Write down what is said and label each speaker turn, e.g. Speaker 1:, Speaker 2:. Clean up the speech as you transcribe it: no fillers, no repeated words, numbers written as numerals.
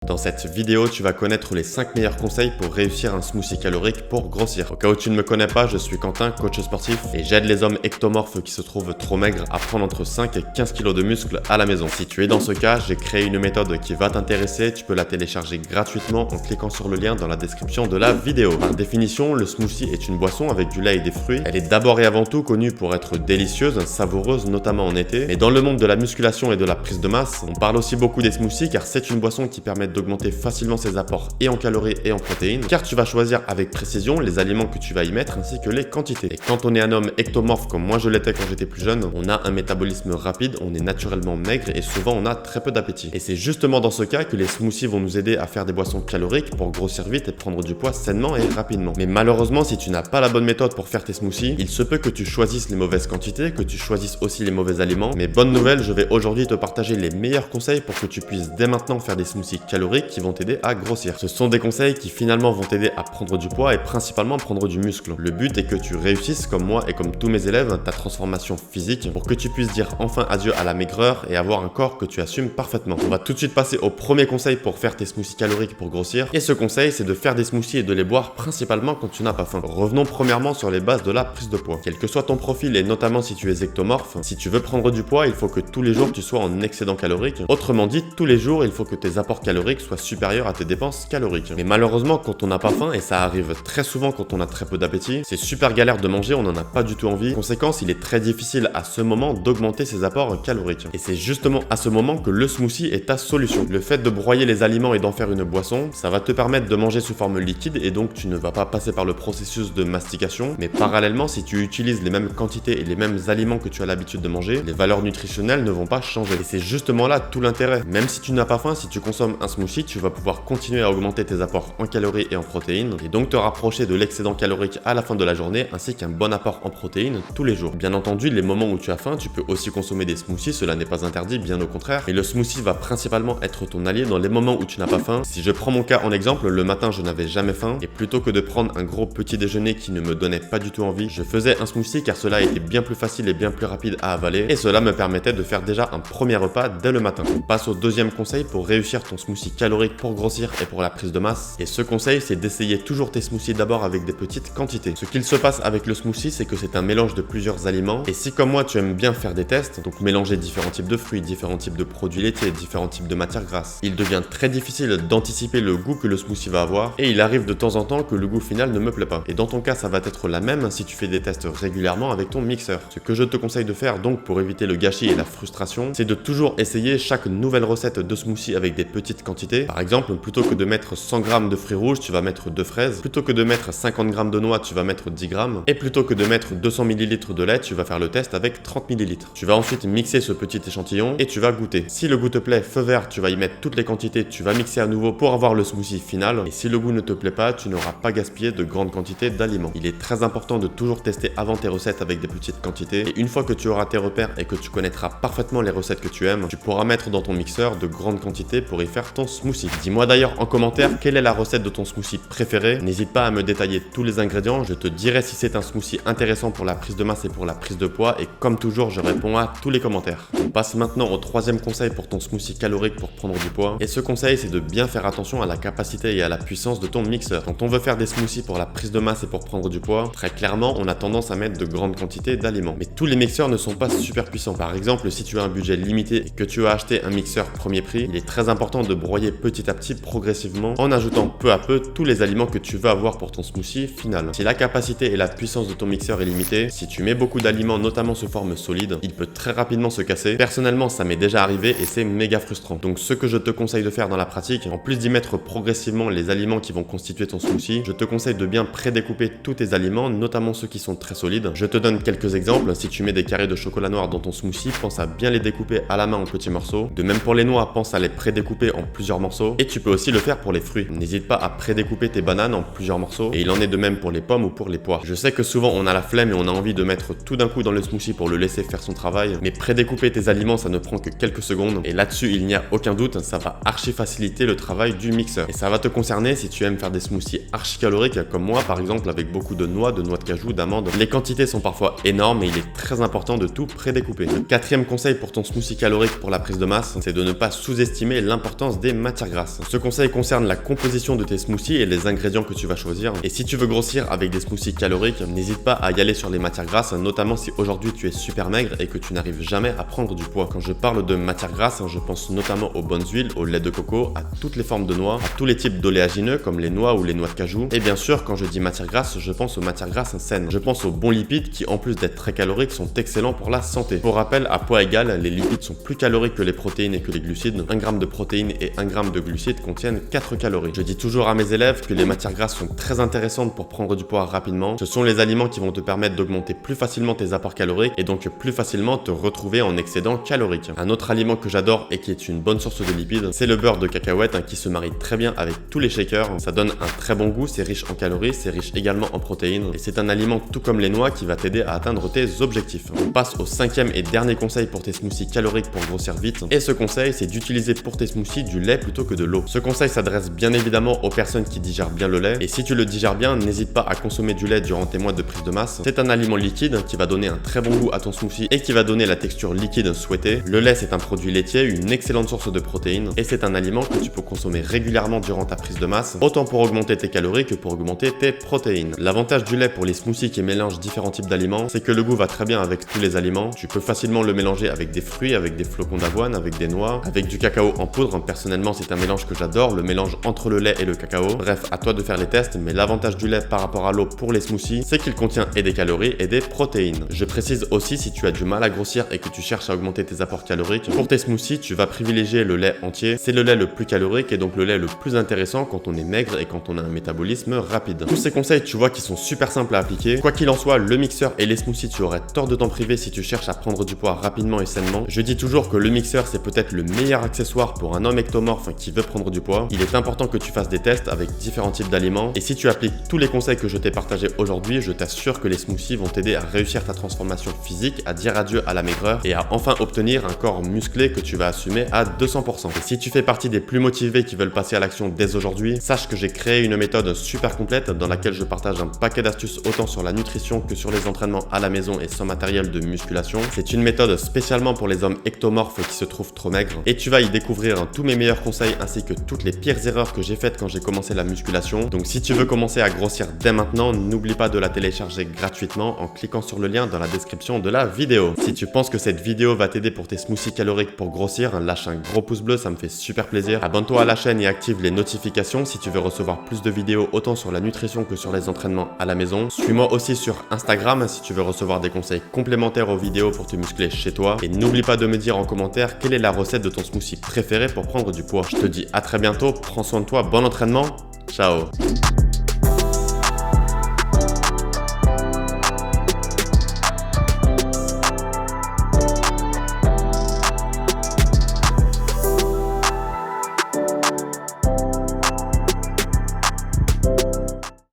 Speaker 1: Dans cette vidéo, tu vas connaître les 5 meilleurs conseils pour réussir un smoothie calorique pour grossir. Au cas où tu ne me connais pas, je suis Quentin, coach sportif, et j'aide les hommes ectomorphes qui se trouvent trop maigres à prendre entre 5 et 15 kg de muscles à la maison. Si tu es dans ce cas, j'ai créé une méthode qui va t'intéresser. Tu peux la télécharger gratuitement en cliquant sur le lien dans la description de la vidéo. Par définition, le smoothie est une boisson avec du lait et des fruits. Elle est d'abord et avant tout connue pour être délicieuse, savoureuse, notamment en été. Mais dans le monde de la musculation et de la prise de masse, on parle aussi beaucoup des smoothies car c'est une boisson qui permet d'augmenter facilement ses apports et en calories et en protéines, car tu vas choisir avec précision les aliments que tu vas y mettre ainsi que les quantités. Et quand on est un homme ectomorphe comme moi je l'étais quand j'étais plus jeune, on a un métabolisme rapide, on est naturellement maigre et souvent on a très peu d'appétit. Et c'est justement dans ce cas que les smoothies vont nous aider à faire des boissons caloriques pour grossir vite et prendre du poids sainement et rapidement. Mais malheureusement, si tu n'as pas la bonne méthode pour faire tes smoothies, il se peut que tu choisisses les mauvaises quantités, que tu choisisses aussi les mauvais aliments. Mais bonne nouvelle, je vais aujourd'hui te partager les meilleurs conseils pour que tu puisses dès maintenant faire des smoothies caloriques qui vont t'aider à grossir. Ce sont des conseils qui finalement vont t'aider à prendre du poids et principalement prendre du muscle. Le but est que tu réussisses comme moi et comme tous mes élèves ta transformation physique pour que tu puisses dire enfin adieu à la maigreur et avoir un corps que tu assumes parfaitement. On va tout de suite passer au premier conseil pour faire tes smoothies caloriques pour grossir. Et ce conseil, c'est de faire des smoothies et de les boire principalement quand tu n'as pas faim. Revenons premièrement sur les bases de la prise de poids. Quel que soit ton profil et notamment si tu es ectomorphe, si tu veux prendre du poids, il faut que tous les jours tu sois en excédent calorique. Autrement dit, tous les jours, il faut que tes apports caloriques soient supérieurs à tes dépenses caloriques. Mais malheureusement, quand on n'a pas faim, et ça arrive très souvent quand on a très peu d'appétit, c'est super galère de manger, on n'en a pas du tout envie. Conséquence, il est très difficile à ce moment d'augmenter ses apports caloriques. Et c'est justement à ce moment que le smoothie est ta solution. Le fait de broyer les aliments et d'en faire une boisson, ça va te permettre de manger sous forme liquide et donc tu ne vas pas passer par le processus de mastication. Mais parallèlement, si tu utilises les mêmes quantités et les mêmes aliments que tu as l'habitude de manger, les valeurs nutritionnelles ne vont pas changer. Et c'est justement là tout l'intérêt. Même si tu n'as pas faim, si tu consommes un smoothie, tu vas pouvoir continuer à augmenter tes apports en calories et en protéines et donc te rapprocher de l'excédent calorique à la fin de la journée ainsi qu'un bon apport en protéines tous les jours. Bien entendu, les moments où tu as faim, tu peux aussi consommer des smoothies, cela n'est pas interdit, bien au contraire. Et le smoothie va principalement être ton allié dans les moments où tu n'as pas faim. Si je prends mon cas en exemple, le matin je n'avais jamais faim et plutôt que de prendre un gros petit déjeuner qui ne me donnait pas du tout envie, je faisais un smoothie car cela était bien plus facile et bien plus rapide à avaler et cela me permettait de faire déjà un premier repas dès le matin. On passe au deuxième conseil pour réussir ton smoothie calorique pour grossir et pour la prise de masse. Et ce conseil, c'est d'essayer toujours tes smoothies d'abord avec des petites quantités. Ce qu'il se passe avec le smoothie, c'est que c'est un mélange de plusieurs aliments. Et si comme moi, tu aimes bien faire des tests, donc mélanger différents types de fruits, différents types de produits laitiers, différents types de matières grasses, il devient très difficile d'anticiper le goût que le smoothie va avoir. Et il arrive de temps en temps que le goût final ne me plaît pas. Et dans ton cas, ça va être la même si tu fais des tests régulièrement avec ton mixeur. Ce que je te conseille de faire donc pour éviter le gâchis et la frustration, c'est de toujours essayer chaque nouvelle recette de smoothie avec des petites quantités. Par exemple, plutôt que de mettre 100 g de fruits rouges, tu vas mettre 2 fraises. Plutôt que de mettre 50 g de noix, tu vas mettre 10 g. Et plutôt que de mettre 200 ml de lait, tu vas faire le test avec 30 ml. Tu vas ensuite mixer ce petit échantillon et tu vas goûter. Si le goût te plaît, feu vert, tu vas y mettre toutes les quantités, tu vas mixer à nouveau pour avoir le smoothie final. Et si le goût ne te plaît pas, tu n'auras pas gaspillé de grandes quantités d'aliments. Il est très important de toujours tester avant tes recettes avec des petites quantités. Et une fois que tu auras tes repères et que tu connaîtras parfaitement les recettes que tu aimes, tu pourras mettre dans ton mixeur de grandes quantités pour y faire ton smoothie. Dis-moi d'ailleurs en commentaire quelle est la recette de ton smoothie préféré. N'hésite pas à me détailler tous les ingrédients, je te dirai si c'est un smoothie intéressant pour la prise de masse et pour la prise de poids et comme toujours je réponds à tous les commentaires. On passe maintenant au troisième conseil pour ton smoothie calorique pour prendre du poids et ce conseil c'est de bien faire attention à la capacité et à la puissance de ton mixeur. Quand on veut faire des smoothies pour la prise de masse et pour prendre du poids, très clairement on a tendance à mettre de grandes quantités d'aliments. Mais tous les mixeurs ne sont pas super puissants. Par exemple, si tu as un budget limité et que tu as acheté un mixeur premier prix, il est très important de broyer petit à petit progressivement en ajoutant peu à peu tous les aliments que tu veux avoir pour ton smoothie final. Si la capacité et la puissance de ton mixeur est limitée, si tu mets beaucoup d'aliments notamment sous forme solide, il peut très rapidement se casser. Personnellement, ça m'est déjà arrivé et c'est méga frustrant. Donc ce que je te conseille de faire dans la pratique, en plus d'y mettre progressivement les aliments qui vont constituer ton smoothie, je te conseille de bien prédécouper tous tes aliments, notamment ceux qui sont très solides. Je te donne quelques exemples. Si tu mets des carrés de chocolat noir dans ton smoothie, pense à bien les découper à la main en petits morceaux. De même pour les noix, pense à les prédécouper en plusieurs morceaux. Et tu peux aussi le faire pour les fruits. N'hésite pas à prédécouper tes bananes en plusieurs morceaux. Et il en est de même pour les pommes ou pour les pois. Je sais que souvent on a la flemme et on a envie de mettre tout d'un coup dans le smoothie pour le laisser faire son travail. Mais prédécouper tes aliments, ça ne prend que quelques secondes. Et là-dessus, il n'y a aucun doute, ça va archi faciliter le travail du mixeur. Et ça va te concerner si tu aimes faire des smoothies archi caloriques comme moi, par exemple avec beaucoup de noix de cajou, d'amandes. Les quantités sont parfois énormes et il est très important de tout prédécouper. Le quatrième conseil pour ton smoothie calorique pour la prise de masse, c'est de ne pas sous-estimer l'importance des des matières grasses. Ce conseil concerne la composition de tes smoothies et les ingrédients que tu vas choisir. Et si tu veux grossir avec des smoothies caloriques, n'hésite pas à y aller sur les matières grasses, notamment si aujourd'hui tu es super maigre et que tu n'arrives jamais à prendre du poids. Quand je parle de matières grasses, je pense notamment aux bonnes huiles, au lait de coco, à toutes les formes de noix, à tous les types d'oléagineux comme les noix ou les noix de cajou. Et bien sûr, quand je dis matières grasses, je pense aux matières grasses saines. Je pense aux bons lipides qui, en plus d'être très caloriques, sont excellents pour la santé. Pour rappel, à poids égal, les lipides sont plus caloriques que les protéines et que les glucides. 1 g de protéines et 1 g de glucides contiennent 4 calories. Je dis toujours à mes élèves que les matières grasses sont très intéressantes pour prendre du poids rapidement. Ce sont les aliments qui vont te permettre d'augmenter plus facilement tes apports caloriques et donc plus facilement te retrouver en excédent calorique. Un autre aliment que j'adore et qui est une bonne source de lipides, c'est le beurre de cacahuète qui se marie très bien avec tous les shakers. Ça donne un très bon goût, c'est riche en calories, c'est riche également en protéines et c'est un aliment tout comme les noix qui va t'aider à atteindre tes objectifs. On passe au 5e et dernier conseil pour tes smoothies caloriques pour grossir vite. Et ce conseil, c'est d'utiliser pour tes smoothies du lait plutôt que de l'eau. Ce conseil s'adresse bien évidemment aux personnes qui digèrent bien le lait. Et si tu le digères bien, n'hésite pas à consommer du lait durant tes mois de prise de masse. C'est un aliment liquide qui va donner un très bon goût à ton smoothie et qui va donner la texture liquide souhaitée. Le lait, c'est un produit laitier, une excellente source de protéines et c'est un aliment que tu peux consommer régulièrement durant ta prise de masse, autant pour augmenter tes calories que pour augmenter tes protéines. L'avantage du lait pour les smoothies qui mélangent différents types d'aliments, c'est que le goût va très bien avec tous les aliments. Tu peux facilement le mélanger avec des fruits, avec des flocons d'avoine, avec des noix, avec du cacao en poudre. Personnellement, c'est un mélange que j'adore, le mélange entre le lait et le cacao. Bref, à toi de faire les tests, mais l'avantage du lait par rapport à l'eau pour les smoothies, c'est qu'il contient et des calories et des protéines. Je précise aussi, si tu as du mal à grossir et que tu cherches à augmenter tes apports caloriques, pour tes smoothies, tu vas privilégier le lait entier. C'est le lait le plus calorique et donc le lait le plus intéressant quand on est maigre et quand on a un métabolisme rapide. Tous ces conseils, tu vois, qui sont super simples à appliquer. Quoi qu'il en soit, le mixeur et les smoothies, tu aurais tort de t'en priver si tu cherches à prendre du poids rapidement et sainement. Je dis toujours que le mixeur, c'est peut-être le meilleur accessoire pour un homme ectomorphe qui veut prendre du poids. Il est important que tu fasses des tests avec différents types d'aliments et si tu appliques tous les conseils que je t'ai partagés aujourd'hui, je t'assure que les smoothies vont t'aider à réussir ta transformation physique, à dire adieu à la maigreur et à enfin obtenir un corps musclé que tu vas assumer à 200%. Et si tu fais partie des plus motivés qui veulent passer à l'action dès aujourd'hui, sache que j'ai créé une méthode super complète dans laquelle je partage un paquet d'astuces autant sur la nutrition que sur les entraînements à la maison et sans matériel de musculation. C'est une méthode spécialement pour les hommes ectomorphes qui se trouvent trop maigres et tu vas y découvrir tous mes meilleurs conseils ainsi que toutes les pires erreurs que j'ai faites quand j'ai commencé la musculation. Donc si tu veux commencer à grossir dès maintenant, n'oublie pas de la télécharger gratuitement en cliquant sur le lien dans la description de la vidéo. Si tu penses que cette vidéo va t'aider pour tes smoothies caloriques pour grossir, lâche un gros pouce bleu, ça me fait super plaisir. Abonne-toi à la chaîne et active les notifications si tu veux recevoir plus de vidéos autant sur la nutrition que sur les entraînements à la maison. Suis-moi aussi sur Instagram si tu veux recevoir des conseils complémentaires aux vidéos pour te muscler chez toi. Et n'oublie pas de me dire en commentaire quelle est la recette de ton smoothie préféré pour prendre du poids. Je te dis à très bientôt, prends soin de toi, bon entraînement, ciao.